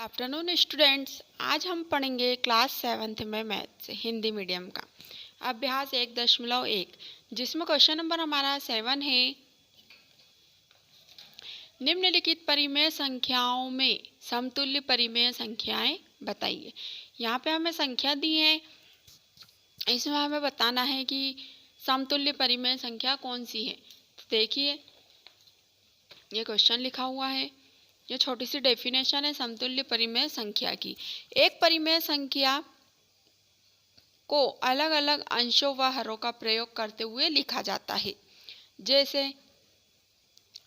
Afternoon students, आज हम पढ़ेंगे क्लास 7th में मैथ्स हिंदी मीडियम का अभ्यास 1.1 जिसमें क्वेश्चन नंबर हमारा 7 है। निम्नलिखित परिमेय संख्याओं में समतुल्य परिमेय संख्याएं बताइए। यहाँ पे हमें संख्या दी है, इसमें हमें बताना है कि समतुल्य परिमेय संख्या कौन सी है। तो देखिए, ये क्वेश्चन लिखा हुआ है। ये छोटी सी डेफिनेशन है समतुल्य परिमेय संख्या की। एक परिमेय संख्या को अलग अलग अंशों व हरों का प्रयोग करते हुए लिखा जाता है। जैसे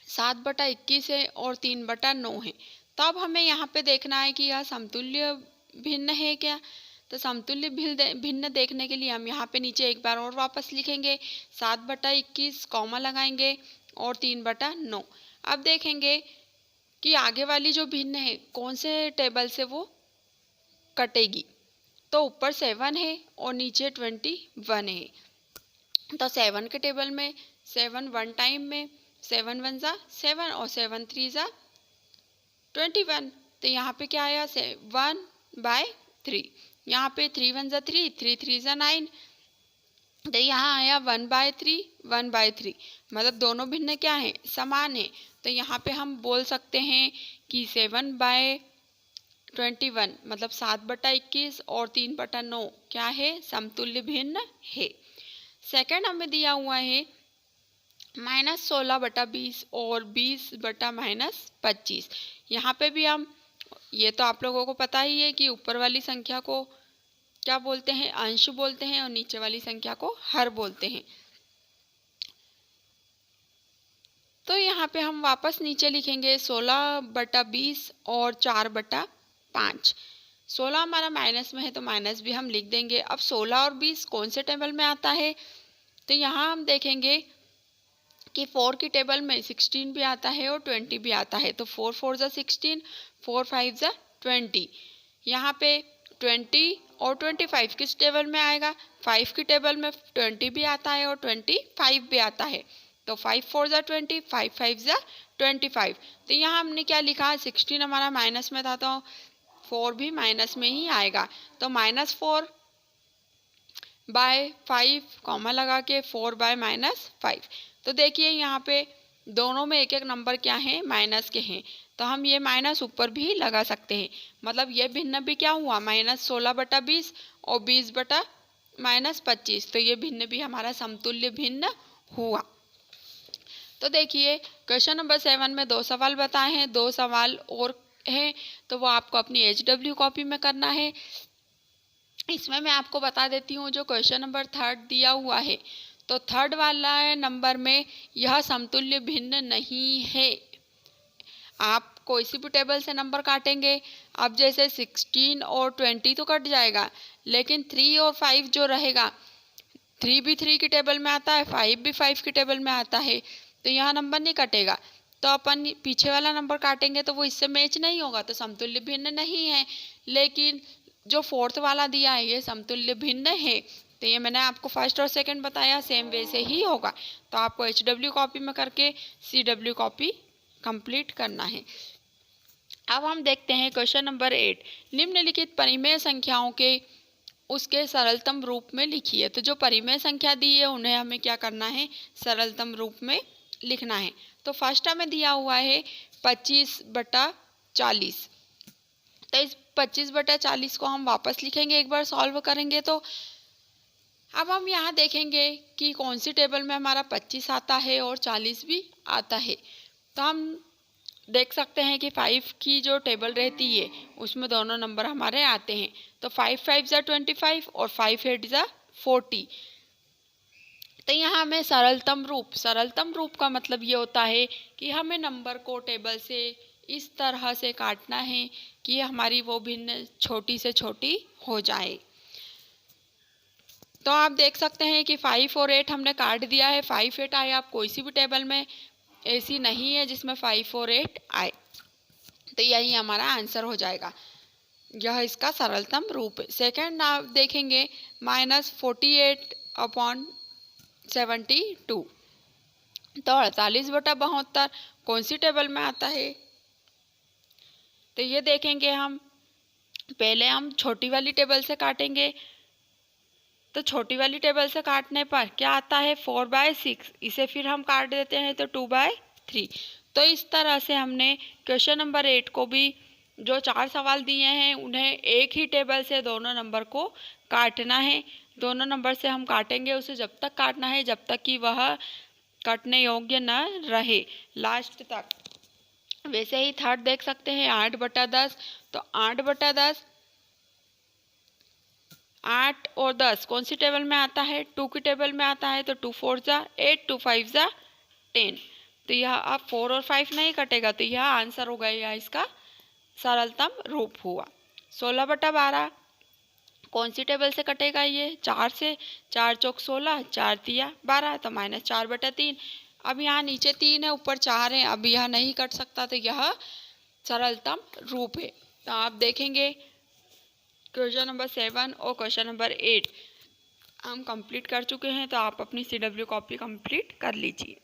7/21 है और 3/9 है। तो अब हमें यहाँ पे देखना है कि यह समतुल्य भिन्न है क्या। तो समतुल्य भिन्न देखने के लिए हम यहाँ पे नीचे एक बार और वापस लिखेंगे। 7/21 कॉमा लगाएंगे और 3/9। अब देखेंगे कि आगे वाली जो भिन्न है कौन से टेबल से वो कटेगी। तो ऊपर 7 है और नीचे 21 है। तो 7 के टेबल में 7 वन टाइम में 7 1 जा 7 और 7 3 जा 21। तो यहाँ पे क्या आया 1/3। यहाँ पे 3 1 जा 3 3 3 जा 9। तो यहाँ आया 1/3 1/3। मतलब दोनों भिन्न क्या है, समान है। तो यहाँ पे हम बोल सकते हैं कि 7/21 मतलब 7/21 और 3/9 क्या है, समतुल्य भिन्न है। सेकंड हमें दिया हुआ है -16/20 और 20/-25। यहाँ पे भी हम, ये तो आप लोगों को पता ही है कि ऊपर वाली संख्या को क्या बोलते हैं, अंश बोलते हैं, और नीचे वाली संख्या को हर बोलते हैं। तो यहाँ पे हम वापस नीचे लिखेंगे 16/20 और 4/5। 16 हमारा माइनस में है तो माइनस भी हम लिख देंगे। अब 16 और 20 कौन से टेबल में आता है। तो यहाँ हम देखेंगे कि 4 की टेबल में 16 भी आता है और 20 भी आता है। तो 4 4 जा 16, 4 5 जा 20। यहाँ पे 20 और 25 किस टेबल में आएगा, 5 की टेबल में 20 भी आता है और 25 भी आता है। तो 5 4 जा 20, 5 5 जा 25। तो यहाँ हमने क्या लिखा, 16 हमारा माइनस में था तो 4 भी माइनस में ही आएगा। तो -4/5 कॉमा लगा के 4/-5। तो देखिए यहाँ पे दोनों में एक एक नंबर क्या है, माइनस के हैं। तो हम ये माइनस ऊपर भी लगा सकते हैं। मतलब ये भिन्न भी क्या हुआ, -16/20 और 20/-25। तो ये भिन्न भी हमारा समतुल्य भिन्न हुआ। तो देखिए क्वेश्चन नंबर 7 में 2 सवाल बताए हैं, 2 सवाल और हैं, तो वो आपको अपनी HW कॉपी में करना है। इसमें मैं आपको बता देती हूँ, जो क्वेश्चन नंबर 3 दिया हुआ है, तो 3 वाला नंबर में यह समतुल्य भिन्न नहीं है। आप कोई सी भी टेबल से नंबर काटेंगे, अब जैसे 16 और 20 तो कट जाएगा, लेकिन 3 और 5 जो रहेगा, 3 भी 3 की टेबल में आता है, 5 भी 5 की टेबल में आता है। तो यहाँ नंबर नहीं कटेगा। तो अपन पीछे वाला नंबर काटेंगे तो वो इससे मैच नहीं होगा, तो समतुल्य भिन्न नहीं है। लेकिन जो 4th वाला दिया है ये समतुल्य भिन्न है। तो ये मैंने आपको फर्स्ट और सेकंड बताया, सेम वैसे ही होगा। तो आपको HW कॉपी में करके CW कॉपी कंप्लीट करना है। अब हम देखते हैं क्वेश्चन नंबर 8। निम्नलिखित परिमेय संख्याओं के उसके सरलतम रूप में लिखिए। तो जो परिमेय संख्या दी है उन्हें हमें क्या करना है, सरलतम रूप में लिखना है। तो फर्स्ट हमें दिया हुआ है 25/40। तो इस 25/40 को हम वापस लिखेंगे, एक बार सॉल्व करेंगे। तो अब हम यहाँ देखेंगे कि कौन सी टेबल में हमारा 25 आता है और 40 भी आता है। तो हम देख सकते हैं कि 5 की जो टेबल रहती है उसमें दोनों नंबर हमारे आते हैं। तो 5 5 जा 25 और 5 8 जा 40। तो यहाँ हमें सरलतम रूप का मतलब ये होता है कि हमें नंबर को टेबल से इस तरह से काटना है कि हमारी वो भिन्न छोटी से छोटी हो जाए। तो आप देख सकते हैं कि 5 और 8 हमने काट दिया है। 5 8 आए, आप कोई सी भी टेबल में ऐसी नहीं है जिसमें 5 और 8 आए। तो यही हमारा आंसर हो जाएगा, यह इसका सरलतम रूप है। सेकेंड आप देखेंगे -48/72। तो 48/72 कौन सी टेबल में आता है, तो ये देखेंगे हम, पहले हम छोटी वाली टेबल से काटेंगे। तो छोटी वाली टेबल से काटने पर क्या आता है 4/6, इसे फिर हम काट देते हैं तो 2/3। तो इस तरह से हमने क्वेश्चन नंबर 8 को भी जो 4 सवाल दिए हैं उन्हें एक ही टेबल से दोनों नंबर को काटना है। दोनों नंबर से हम काटेंगे, उसे जब तक काटना है जब तक कि वह काटने योग्य न रहे, लास्ट तक। वैसे ही थर्ड देख सकते हैं 8/10। तो 8/10, 8 और 10 कौन सी टेबल में आता है? 2 की टेबल में आता है। तो 2 4 जा 8, 2 5 जा 10। तो यह अब 4 और 5 नहीं कटेगा, तो यह आंसर होगा, यह इसका सरलतम रूप हुआ। 16/12 कौन सी टेबल से कटेगा? ये 4 से। 4 चौक 16, 4 तिया 12, तो -4/3। अब यहाँ नीचे 3 है, ऊपर 4 है, अब यह नहीं कट सकता, तो यह सरलतम रूप है। तो आप देखेंगे क्वेश्चन नंबर 7 और क्वेश्चन नंबर 8 हम कंप्लीट कर चुके हैं। तो आप अपनी CW कॉपी कंप्लीट कर लीजिए।